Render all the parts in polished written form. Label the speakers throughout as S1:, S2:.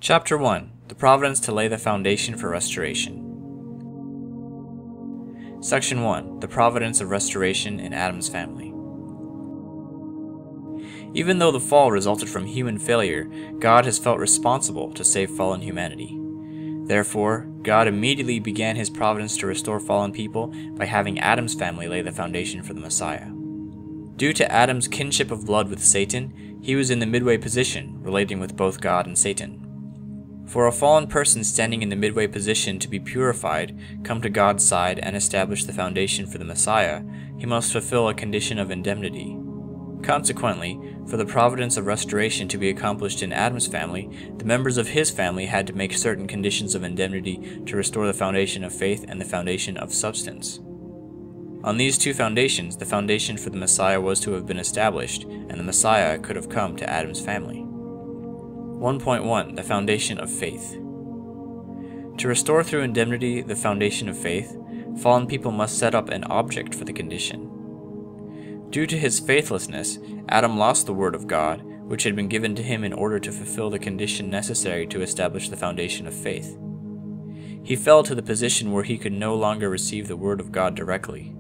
S1: Chapter 1. The Providence to lay the foundation for restoration. Section 1. The Providence of restoration in Adam's family. Even though the fall resulted from human failure, God has felt responsible to save fallen humanity. Therefore, God immediately began his providence to restore fallen people by having Adam's family lay the foundation for the Messiah. Due to Adam's kinship of blood with Satan, he was in the midway position, relating with both God and Satan. For a fallen person standing in the midway position to be purified, come to God's side, and establish the foundation for the Messiah, he must fulfill a condition of indemnity. Consequently, for the providence of restoration to be accomplished in Adam's family, the members of his family had to make certain conditions of indemnity to restore the foundation of faith and the foundation of substance. On these two foundations, the foundation for the Messiah was to have been established, and the Messiah could have come to Adam's family. 1.1. The foundation of faith. To restore through indemnity the foundation of faith, fallen people must set up an object for the condition. Due to his faithlessness, Adam lost the word of God, which had been given to him in order to fulfill the condition necessary to establish the foundation of faith. He fell to the position where he could no longer receive the word of God directly.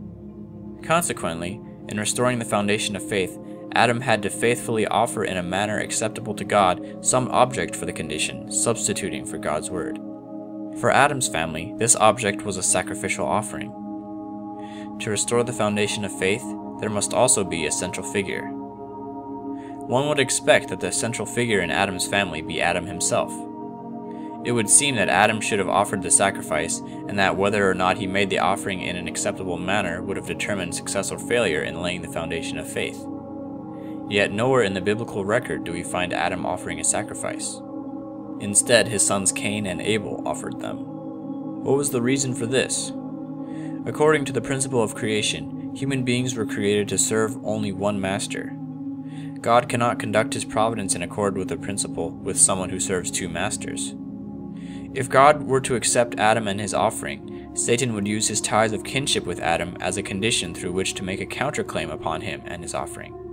S1: Consequently, in restoring the foundation of faith, Adam had to faithfully offer in a manner acceptable to God some object for the condition, substituting for God's word. For Adam's family, this object was a sacrificial offering. To restore the foundation of faith, there must also be a central figure. One would expect that the central figure in Adam's family be Adam himself. It would seem that Adam should have offered the sacrifice, and that whether or not he made the offering in an acceptable manner would have determined success or failure in laying the foundation of faith. Yet nowhere in the biblical record do we find Adam offering a sacrifice. Instead, his sons Cain and Abel offered them. What was the reason for this? According to the principle of creation, human beings were created to serve only one master. God cannot conduct his providence in accord with the principle with someone who serves two masters. If God were to accept Adam and his offering, Satan would use his ties of kinship with Adam as a condition through which to make a counterclaim upon him and his offering.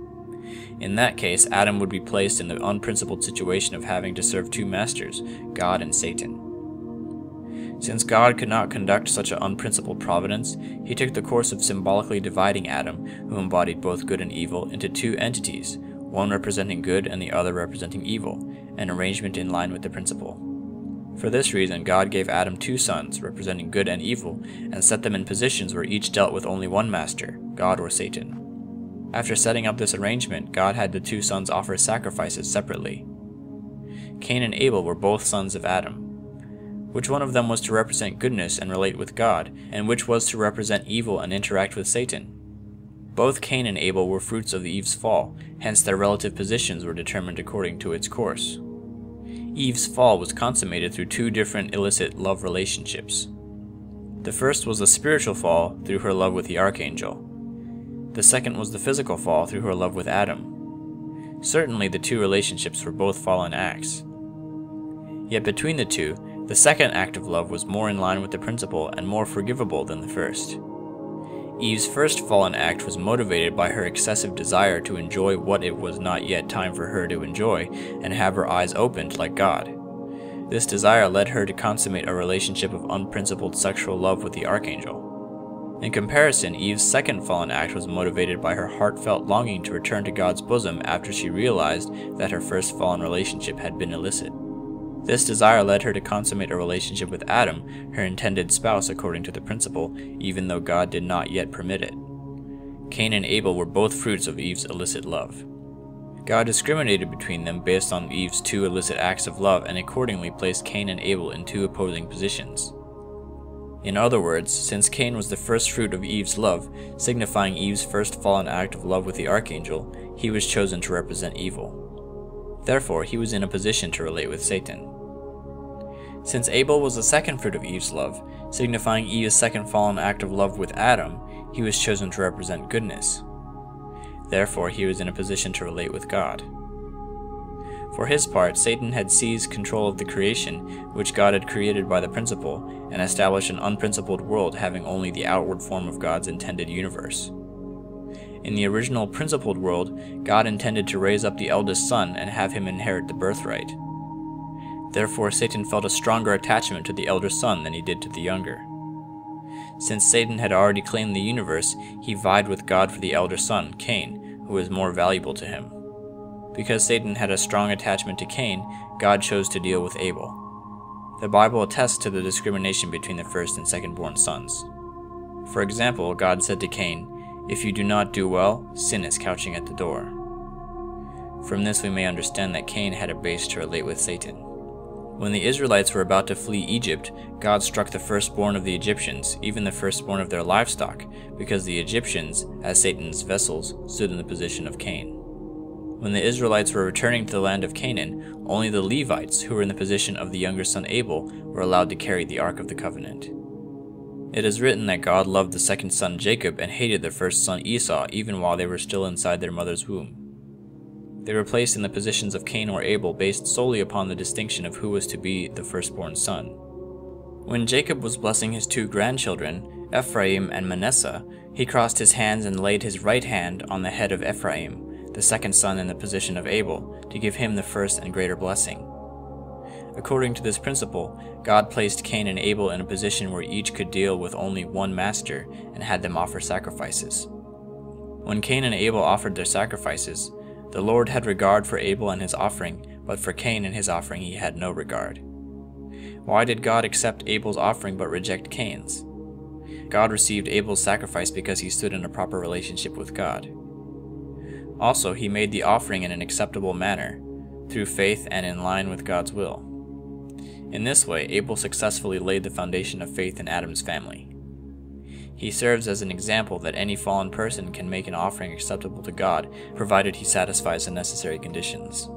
S1: In that case, Adam would be placed in the unprincipled situation of having to serve two masters, God and Satan. Since God could not conduct such an unprincipled providence, he took the course of symbolically dividing Adam, who embodied both good and evil, into two entities, one representing good and the other representing evil, an arrangement in line with the principle. For this reason, God gave Adam two sons, representing good and evil, and set them in positions where each dealt with only one master, God or Satan. After setting up this arrangement, God had the two sons offer sacrifices separately. Cain and Abel were both sons of Adam. Which one of them was to represent goodness and relate with God, and which was to represent evil and interact with Satan? Both Cain and Abel were fruits of Eve's fall, hence their relative positions were determined according to its course. Eve's fall was consummated through two different illicit love relationships. The first was the spiritual fall through her love with the archangel. The second was the physical fall through her love with Adam. Certainly the two relationships were both fallen acts. Yet between the two, the second act of love was more in line with the principle and more forgivable than the first. Eve's first fallen act was motivated by her excessive desire to enjoy what it was not yet time for her to enjoy and have her eyes opened like God. This desire led her to consummate a relationship of unprincipled sexual love with the archangel. In comparison, Eve's second fallen act was motivated by her heartfelt longing to return to God's bosom after she realized that her first fallen relationship had been illicit. This desire led her to consummate a relationship with Adam, her intended spouse according to the principle, even though God did not yet permit it. Cain and Abel were both fruits of Eve's illicit love. God discriminated between them based on Eve's two illicit acts of love and accordingly placed Cain and Abel in two opposing positions. In other words, since Cain was the first fruit of Eve's love, signifying Eve's first fallen act of love with the archangel, he was chosen to represent evil. Therefore, he was in a position to relate with Satan. Since Abel was the second fruit of Eve's love, signifying Eve's second fallen act of love with Adam, he was chosen to represent goodness. Therefore, he was in a position to relate with God. For his part, Satan had seized control of the creation, which God had created by the principle, and established an unprincipled world having only the outward form of God's intended universe. In the original principled world, God intended to raise up the eldest son and have him inherit the birthright. Therefore, Satan felt a stronger attachment to the elder son than he did to the younger. Since Satan had already claimed the universe, he vied with God for the elder son, Cain, who was more valuable to him. Because Satan had a strong attachment to Cain, God chose to deal with Abel. The Bible attests to the discrimination between the first and second-born sons. For example, God said to Cain, "If you do not do well, sin is couching at the door." From this we may understand that Cain had a base to relate with Satan. When the Israelites were about to flee Egypt, God struck the firstborn of the Egyptians, even the firstborn of their livestock, because the Egyptians, as Satan's vessels, stood in the position of Cain. When the Israelites were returning to the land of Canaan, only the Levites, who were in the position of the younger son Abel, were allowed to carry the Ark of the Covenant. It is written that God loved the second son Jacob and hated the first son Esau even while they were still inside their mother's womb. They were placed in the positions of Cain or Abel based solely upon the distinction of who was to be the firstborn son. When Jacob was blessing his two grandchildren, Ephraim and Manasseh, he crossed his hands and laid his right hand on the head of Ephraim, the second son in the position of Abel, to give him the first and greater blessing. According to this principle, God placed Cain and Abel in a position where each could deal with only one master and had them offer sacrifices. When Cain and Abel offered their sacrifices, the Lord had regard for Abel and his offering, but for Cain and his offering he had no regard. Why did God accept Abel's offering but reject Cain's? God received Abel's sacrifice because he stood in a proper relationship with God. Also, he made the offering in an acceptable manner, through faith and in line with God's will. In this way, Abel successfully laid the foundation of faith in Adam's family. He serves as an example that any fallen person can make an offering acceptable to God, provided he satisfies the necessary conditions.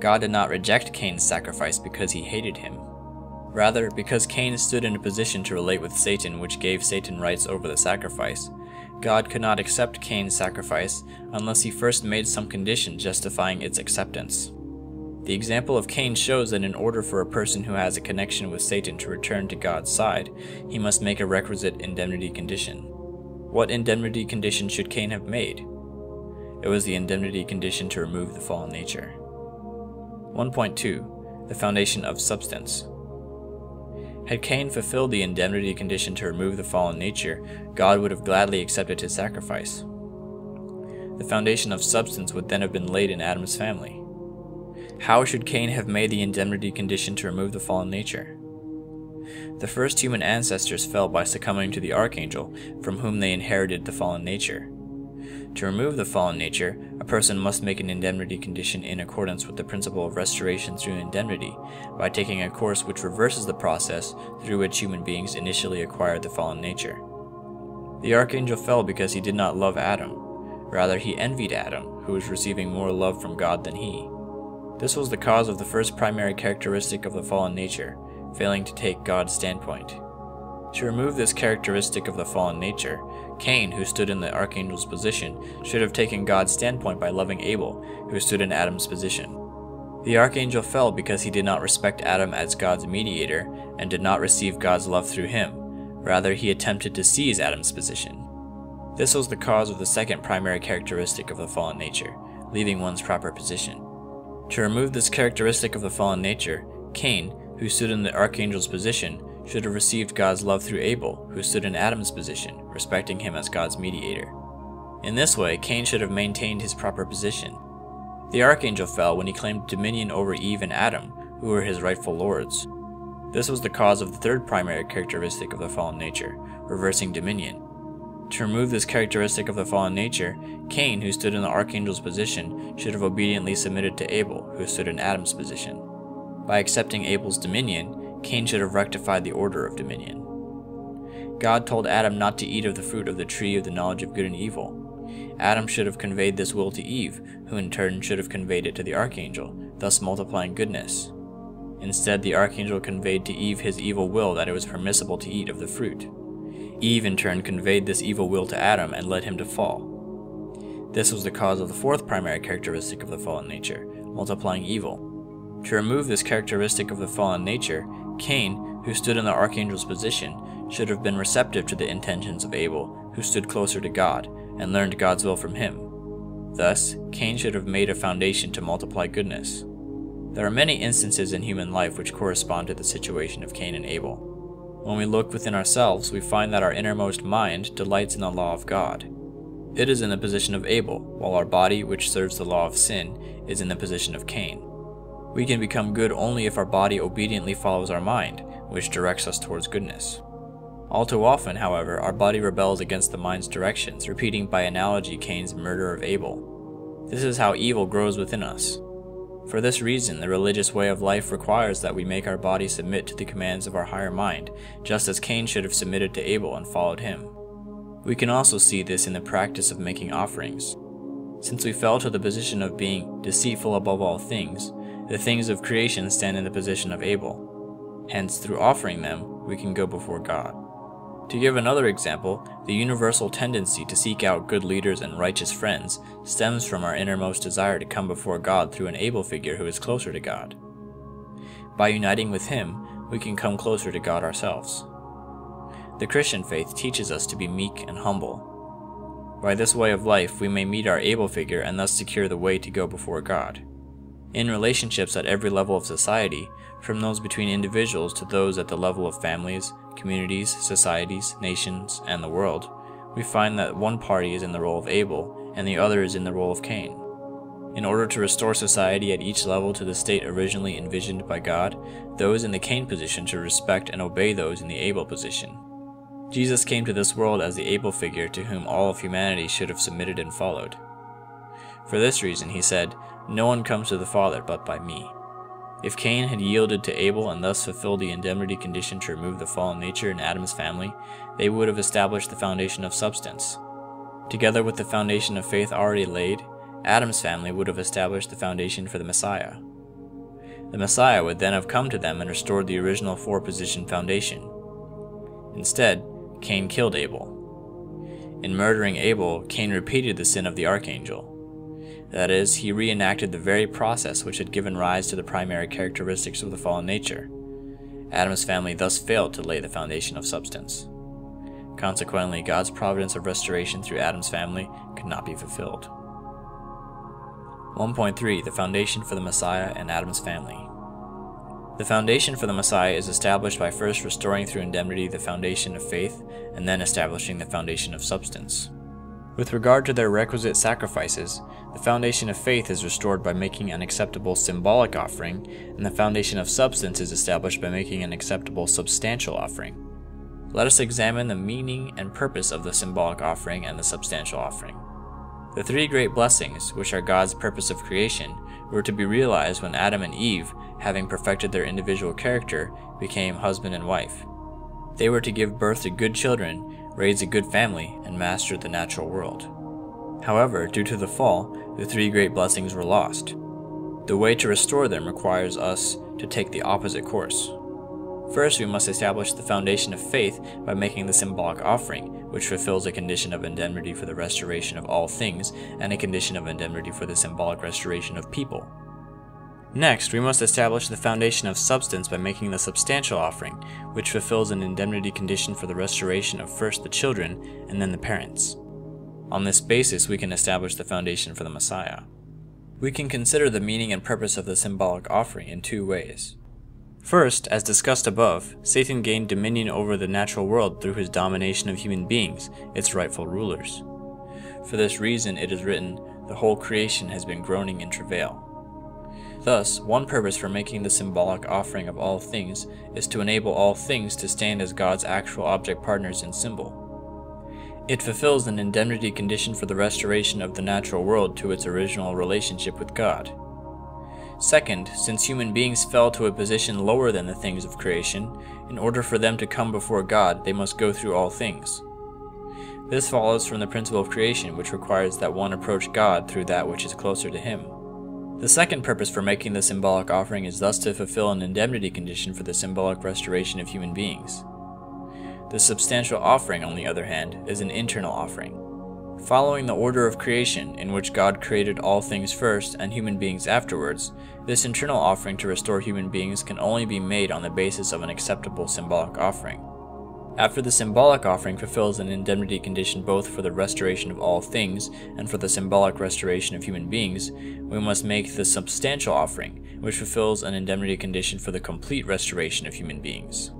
S1: God did not reject Cain's sacrifice because he hated him. Rather, because Cain stood in a position to relate with Satan, which gave Satan rights over the sacrifice, God could not accept Cain's sacrifice unless he first made some condition justifying its acceptance. The example of Cain shows that in order for a person who has a connection with Satan to return to God's side, he must make a requisite indemnity condition. What indemnity condition should Cain have made? It was the indemnity condition to remove the fallen nature. 1.2. The foundation of substance. Had Cain fulfilled the indemnity condition to remove the fallen nature, God would have gladly accepted his sacrifice. The foundation of substance would then have been laid in Adam's family. How should Cain have made the indemnity condition to remove the fallen nature? The first human ancestors fell by succumbing to the archangel, from whom they inherited the fallen nature. To remove the fallen nature, a person must make an indemnity condition in accordance with the principle of restoration through indemnity, by taking a course which reverses the process through which human beings initially acquired the fallen nature. The archangel fell because he did not love Adam. Rather, he envied Adam, who was receiving more love from God than he. This was the cause of the first primary characteristic of the fallen nature, failing to take God's standpoint. To remove this characteristic of the fallen nature, Cain, who stood in the archangel's position, should have taken God's standpoint by loving Abel, who stood in Adam's position. The archangel fell because he did not respect Adam as God's mediator and did not receive God's love through him. Rather, he attempted to seize Adam's position. This was the cause of the second primary characteristic of the fallen nature, leaving one's proper position. To remove this characteristic of the fallen nature, Cain, who stood in the archangel's position, should have received God's love through Abel, who stood in Adam's position, respecting him as God's mediator. In this way, Cain should have maintained his proper position. The archangel fell when he claimed dominion over Eve and Adam, who were his rightful lords. This was the cause of the third primary characteristic of the fallen nature, reversing dominion. To remove this characteristic of the fallen nature, Cain, who stood in the archangel's position, should have obediently submitted to Abel, who stood in Adam's position. By accepting Abel's dominion, Cain should have rectified the order of dominion. God told Adam not to eat of the fruit of the tree of the knowledge of good and evil. Adam should have conveyed this will to Eve, who in turn should have conveyed it to the archangel, thus multiplying goodness. Instead, the archangel conveyed to Eve his evil will that it was permissible to eat of the fruit. Eve in turn conveyed this evil will to Adam and led him to fall. This was the cause of the fourth primary characteristic of the fallen nature, multiplying evil. To remove this characteristic of the fallen nature, Cain, who stood in the archangel's position, should have been receptive to the intentions of Abel, who stood closer to God, and learned God's will from him. Thus, Cain should have made a foundation to multiply goodness. There are many instances in human life which correspond to the situation of Cain and Abel. When we look within ourselves, we find that our innermost mind delights in the law of God. It is in the position of Abel, while our body, which serves the law of sin, is in the position of Cain. We can become good only if our body obediently follows our mind, which directs us towards goodness. All too often, however, our body rebels against the mind's directions, repeating by analogy Cain's murder of Abel. This is how evil grows within us. For this reason, the religious way of life requires that we make our body submit to the commands of our higher mind, just as Cain should have submitted to Abel and followed him. We can also see this in the practice of making offerings. Since we fell to the position of being deceitful above all things, the things of creation stand in the position of Abel. Hence, through offering them, we can go before God. To give another example, the universal tendency to seek out good leaders and righteous friends stems from our innermost desire to come before God through an Abel figure who is closer to God. By uniting with him, we can come closer to God ourselves. The Christian faith teaches us to be meek and humble. By this way of life, we may meet our Abel figure and thus secure the way to go before God. In relationships at every level of society, from those between individuals to those at the level of families, communities, societies, nations, and the world, we find that one party is in the role of Abel and the other is in the role of Cain. In order to restore society at each level to the state originally envisioned by God, those in the Cain position should respect and obey those in the Abel position. Jesus came to this world as the Abel figure to whom all of humanity should have submitted and followed. For this reason, he said, "No one comes to the Father but by me." If Cain had yielded to Abel and thus fulfilled the indemnity condition to remove the fallen nature in Adam's family, they would have established the foundation of substance. Together with the foundation of faith already laid, Adam's family would have established the foundation for the Messiah. The Messiah would then have come to them and restored the original four-position foundation. Instead, Cain killed Abel. In murdering Abel, Cain repeated the sin of the archangel. That is, he reenacted the very process which had given rise to the primary characteristics of the fallen nature. Adam's family thus failed to lay the foundation of substance. Consequently, God's providence of restoration through Adam's family could not be fulfilled. 1.3. The foundation for the Messiah and Adam's family. The foundation for the Messiah is established by first restoring through indemnity the foundation of faith, and then establishing the foundation of substance. With regard to their requisite sacrifices, the foundation of faith is restored by making an acceptable symbolic offering, and the foundation of substance is established by making an acceptable substantial offering. Let us examine the meaning and purpose of the symbolic offering and the substantial offering. The three great blessings, which are God's purpose of creation, were to be realized when Adam and Eve, having perfected their individual character, became husband and wife. They were to give birth to good children, raise a good family, and master the natural world. However, due to the fall, the three great blessings were lost. The way to restore them requires us to take the opposite course. First, we must establish the foundation of faith by making the symbolic offering, which fulfills a condition of indemnity for the restoration of all things and a condition of indemnity for the symbolic restoration of people. Next, we must establish the foundation of substance by making the substantial offering, which fulfills an indemnity condition for the restoration of first the children and then the parents. On this basis, we can establish the foundation for the Messiah. We can consider the meaning and purpose of the symbolic offering in two ways. First, as discussed above, Satan gained dominion over the natural world through his domination of human beings, its rightful rulers. For this reason, it is written, "The whole creation has been groaning in travail." Thus, one purpose for making the symbolic offering of all things is to enable all things to stand as God's actual object partners in symbol. It fulfills an indemnity condition for the restoration of the natural world to its original relationship with God. Second, since human beings fell to a position lower than the things of creation, in order for them to come before God, they must go through all things. This follows from the principle of creation, which requires that one approach God through that which is closer to Him. The second purpose for making the symbolic offering is thus to fulfill an indemnity condition for the symbolic restoration of human beings. The substantial offering, on the other hand, is an internal offering. Following the order of creation, in which God created all things first and human beings afterwards, this internal offering to restore human beings can only be made on the basis of an acceptable symbolic offering. After the symbolic offering fulfills an indemnity condition both for the restoration of all things and for the symbolic restoration of human beings, we must make the substantial offering, which fulfills an indemnity condition for the complete restoration of human beings.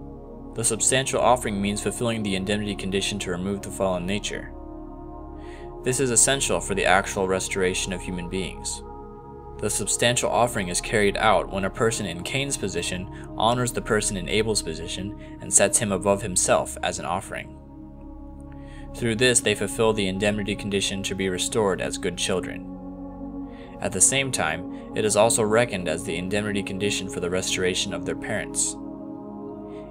S1: The substantial offering means fulfilling the indemnity condition to remove the fallen nature. This is essential for the actual restoration of human beings. The substantial offering is carried out when a person in Cain's position honors the person in Abel's position and sets him above himself as an offering. Through this, they fulfill the indemnity condition to be restored as good children. At the same time, it is also reckoned as the indemnity condition for the restoration of their parents.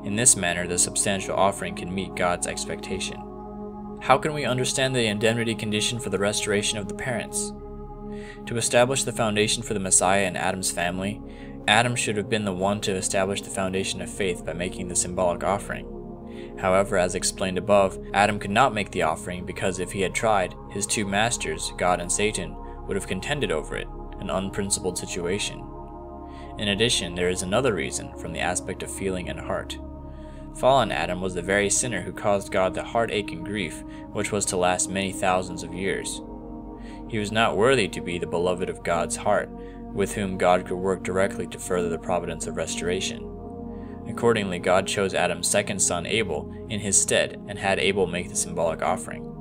S1: In this manner, the substantial offering can meet God's expectation. How can we understand the indemnity condition for the restoration of the parents? To establish the foundation for the Messiah in Adam's family, Adam should have been the one to establish the foundation of faith by making the symbolic offering. However, as explained above, Adam could not make the offering because if he had tried, his two masters, God and Satan, would have contended over it, an unprincipled situation. In addition, there is another reason from the aspect of feeling and heart. Fallen Adam was the very sinner who caused God the heartache and grief which was to last many thousands of years. He was not worthy to be the beloved of God's heart, with whom God could work directly to further the providence of restoration. Accordingly, God chose Adam's second son Abel in his stead and had Abel make the symbolic offering.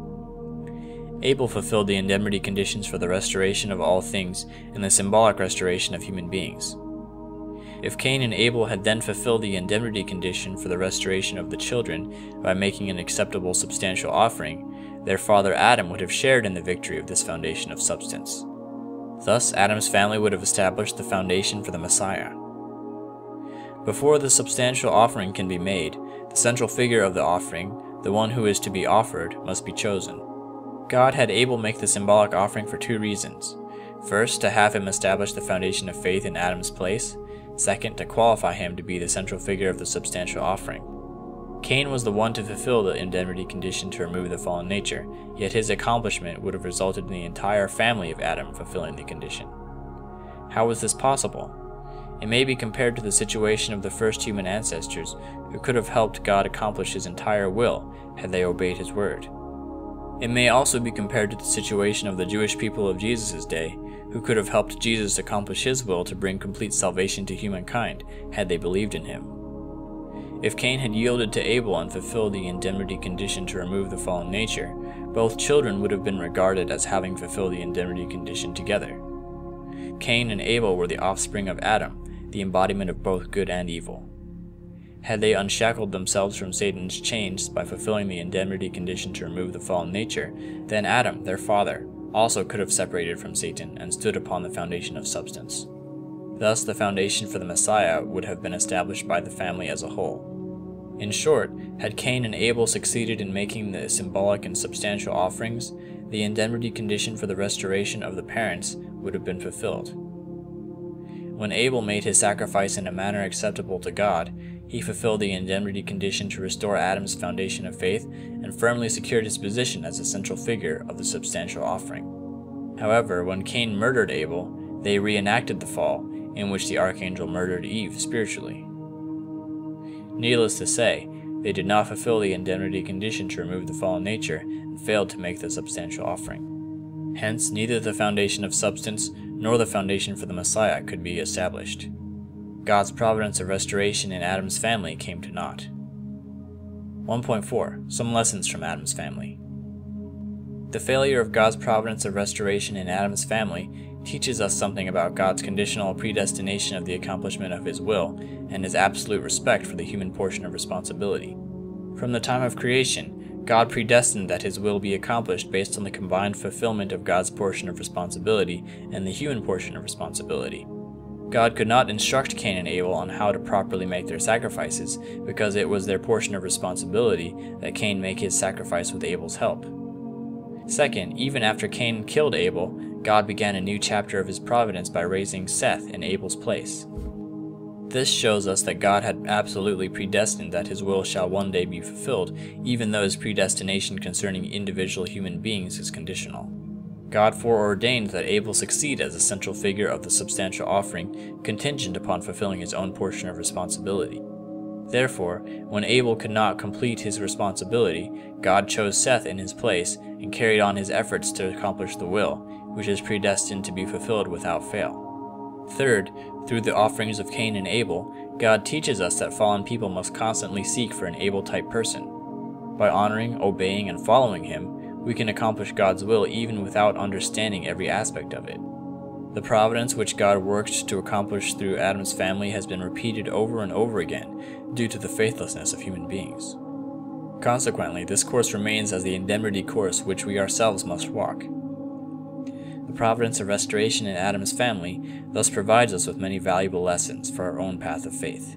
S1: Abel fulfilled the indemnity conditions for the restoration of all things and the symbolic restoration of human beings. If Cain and Abel had then fulfilled the indemnity condition for the restoration of the children by making an acceptable substantial offering, their father Adam would have shared in the victory of this foundation of substance. Thus, Adam's family would have established the foundation for the Messiah. Before the substantial offering can be made, the central figure of the offering, the one who is to be offered, must be chosen. God had Abel make the symbolic offering for two reasons. First, to have him establish the foundation of faith in Adam's place. Second, to qualify him to be the central figure of the substantial offering. Cain was the one to fulfill the indemnity condition to remove the fallen nature, yet his accomplishment would have resulted in the entire family of Adam fulfilling the condition. How was this possible? It may be compared to the situation of the first human ancestors, who could have helped God accomplish his entire will had they obeyed his word. It may also be compared to the situation of the Jewish people of Jesus' day, who could have helped Jesus accomplish his will to bring complete salvation to humankind had they believed in him. If Cain had yielded to Abel and fulfilled the indemnity condition to remove the fallen nature, both children would have been regarded as having fulfilled the indemnity condition together. Cain and Abel were the offspring of Adam, the embodiment of both good and evil. Had they unshackled themselves from Satan's chains by fulfilling the indemnity condition to remove the fallen nature, then Adam, their father, also could have separated from Satan and stood upon the foundation of substance. Thus, the foundation for the Messiah would have been established by the family as a whole. In short, had Cain and Abel succeeded in making the symbolic and substantial offerings, the indemnity condition for the restoration of the parents would have been fulfilled. When Abel made his sacrifice in a manner acceptable to God, he fulfilled the indemnity condition to restore Adam's foundation of faith and firmly secured his position as a central figure of the substantial offering. However, when Cain murdered Abel, they reenacted the fall, in which the archangel murdered Eve spiritually. Needless to say, they did not fulfill the indemnity condition to remove the fallen nature and failed to make the substantial offering. Hence, neither the foundation of substance nor the foundation for the Messiah could be established. God's providence of restoration in Adam's family came to naught. 1.4. Some lessons from Adam's family. The failure of God's providence of restoration in Adam's family teaches us something about God's conditional predestination of the accomplishment of his will and his absolute respect for the human portion of responsibility. From the time of creation, God predestined that his will be accomplished based on the combined fulfillment of God's portion of responsibility and the human portion of responsibility. God could not instruct Cain and Abel on how to properly make their sacrifices because it was their portion of responsibility that Cain make his sacrifice with Abel's help. Second, even after Cain killed Abel, God began a new chapter of his providence by raising Seth in Abel's place. This shows us that God had absolutely predestined that his will shall one day be fulfilled, even though his predestination concerning individual human beings is conditional. God foreordained that Abel succeed as a central figure of the substantial offering, contingent upon fulfilling his own portion of responsibility. Therefore, when Abel could not complete his responsibility, God chose Seth in his place and carried on his efforts to accomplish the will, which is predestined to be fulfilled without fail. Third, Through the offerings of Cain and Abel, God teaches us that fallen people must constantly seek for an Abel-type person. By honoring, obeying, and following him, we can accomplish God's will even without understanding every aspect of it. The providence which God worked to accomplish through Adam's family has been repeated over and over again due to the faithlessness of human beings. Consequently, this course remains as the indemnity course which we ourselves must walk. The providence of restoration in Adam's family thus provides us with many valuable lessons for our own path of faith.